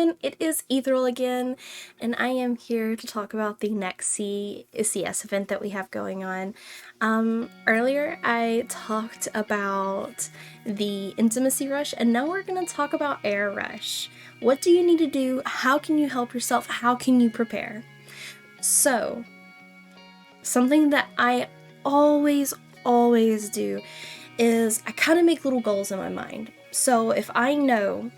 everyone, it is Ethereal again, and I am here to talk about the next CS event that we have going on. Earlier I talked about the Intimacy Rush, and now we're going to talk about Heir Rush. What do you need to do? How can you help yourself? How can you prepare? So, something that I always do is I kind of make little goals in my mind. So if I know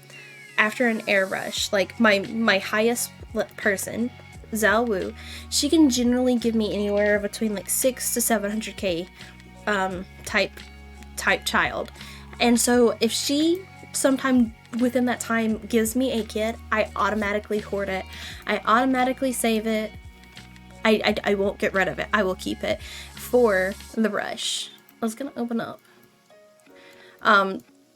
after an Heir Rush, like my highest person, Zhao Wu, she can generally give me anywhere between like 6 to 700k type child. And so if she sometime within that time gives me a kid, I automatically hoard it. I automatically save it. I won't get rid of it. I will keep it for the rush. I was gonna open up.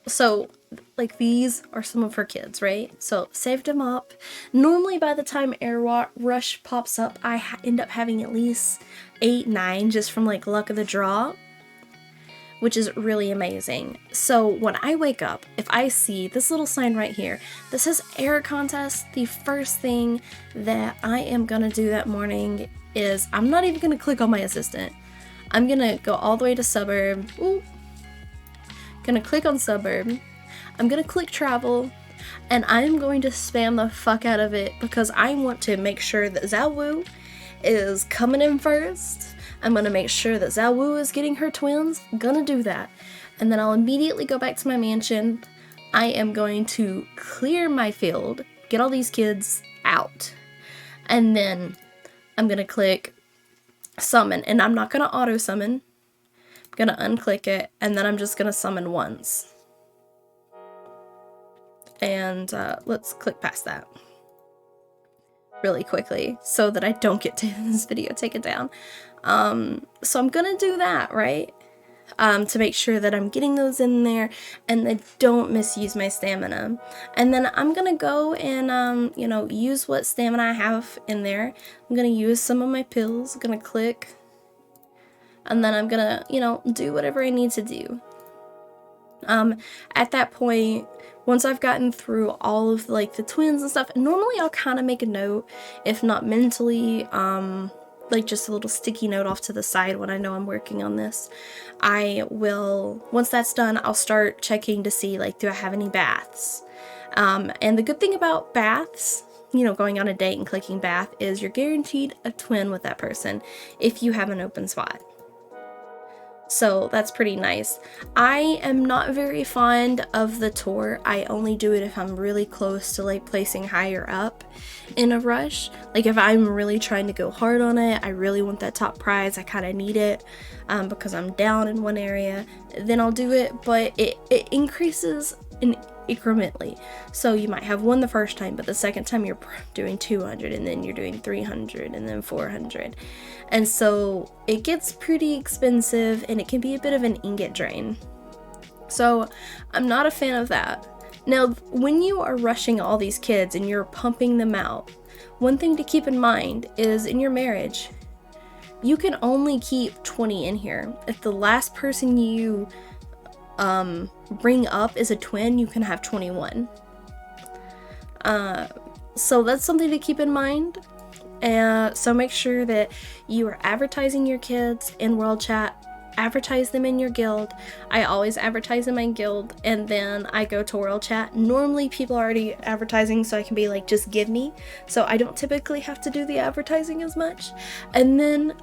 So like these are some of her kids, right? So saved them up. Normally by the time Heir Rush pops up, I end up having at least 8, 9 just from like luck of the draw, which is really amazing. So when I wake up, if I see this little sign right here that says Heir Contest, the first thing that I am gonna do that morning is I'm not even gonna click on my assistant. I'm gonna go all the way to suburb. Ooh. Gonna click on suburb. I'm gonna click travel, and I'm going to spam the fuck out of it because I want to make sure that Zhao Wu is coming in first. I'm gonna make sure that Zhao Wu is getting her twins. I'm gonna do that. And then I'll immediately go back to my mansion. I am going to clear my field, get all these kids out, and then I'm gonna click summon, and I'm not gonna auto summon. I'm gonna unclick it, and then I'm just gonna summon once. And let's click past that really quickly so that I don't get to this video taken down. So I'm gonna do that, right? To make sure that I'm getting those in there and I don't misuse my stamina. And then I'm gonna go and, use what stamina I have in there. I'm gonna use some of my pills, I'm gonna click, and then I'm gonna, do whatever I need to do. At that point, once I've gotten through all of like the twins and stuff, normally I'll kind of make a note, if not mentally, like just a little sticky note off to the side when I know I'm working on this. I will, once that's done, I'll start checking to see like, do I have any baths? And the good thing about baths, going on a date and clicking bath, is you're guaranteed a twin with that person if you have an open spot. So that's pretty nice. I am not very fond of the tour. I only do it if I'm really close to like placing higher up in a rush. Like if I'm really trying to go hard on it, I really want that top prize, I kind of need it because I'm down in one area, then I'll do it, but it increases incrementally. So you might have one the first time, but the second time you're doing 200, and then you're doing 300, and then 400. And so it gets pretty expensive, and it can be a bit of an ingot drain. So I'm not a fan of that. Now, when you are rushing all these kids and you're pumping them out, one thing to keep in mind is in your marriage, you can only keep 20 in here. If the last person you bring up is a twin, you can have 21. So that's something to keep in mind. So make sure that you are advertising your kids in World Chat, advertise them in your guild. I always advertise in my guild, and then I go to World Chat. Normally people are already advertising, so I can be like, just give me. So I don't typically have to do the advertising as much. And then,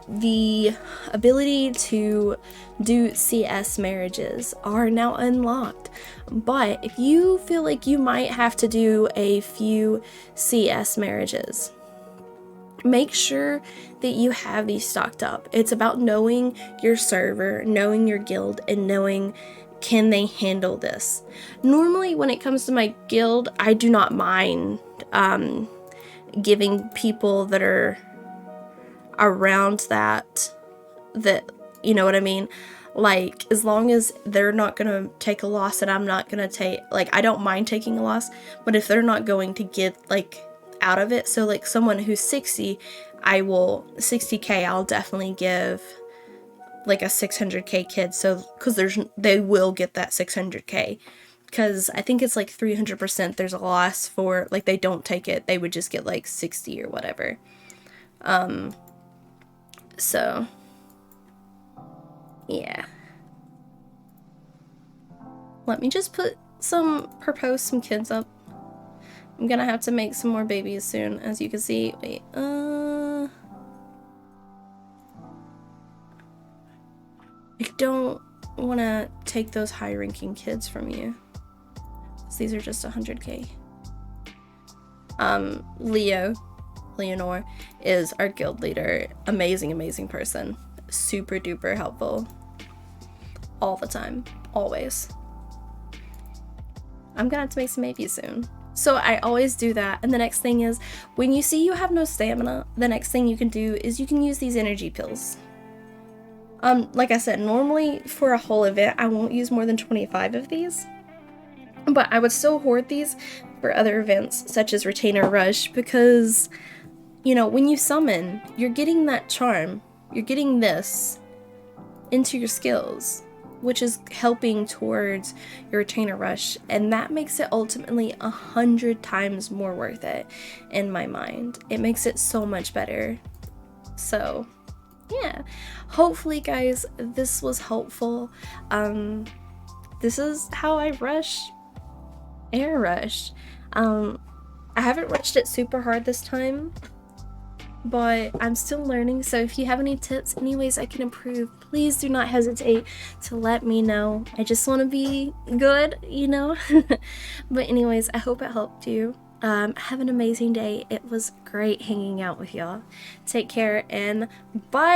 the ability to do CS marriages are now unlocked. But if you feel like you might have to do a few CS marriages, make sure that you have these stocked up. It's about knowing your server, knowing your guild, and knowing, can they handle this? Normally when it comes to my guild, I do not mind giving people that are around that, you know what I mean? Like, as long as they're not gonna take a loss and I'm not gonna take, like, I don't mind taking a loss, but if they're not going to get like out of it, so like someone who's 60, 60k, I'll definitely give like a 600k kid, so because they will get that 600k because I think it's like 300%. There's a loss for, like, they don't take it. They would just get like 60 or whatever. So yeah. Let me just propose some kids up. I'm gonna have to make some more babies soon, as you can see. Wait, I don't want to take those high-ranking kids from you. These are just 100k. Leonore is our guild leader. Amazing person. Super duper helpful. All the time. Always. I'm gonna have to make some babies soon. So I always do that. And the next thing is, when you see you have no stamina, the next thing you can do is you can use these energy pills. Like I said, normally for a whole event, I won't use more than 25 of these. But I would still hoard these for other events, such as Retainer Rush, because, you know, when you summon, you're getting that charm. You're getting this into your skills, which is helping towards your Retainer Rush, and that makes it ultimately 100 times more worth it in my mind. It makes it so much better. So yeah, hopefully guys, this was helpful. This is how I rush Heir Rush. I haven't rushed it super hard this time, but I'm still learning, so if you have any tips, any ways I can improve, please do not hesitate to let me know. I just want to be good, you know? But anyways, I hope it helped you. Have an amazing day. It was great hanging out with y'all. Take care and bye!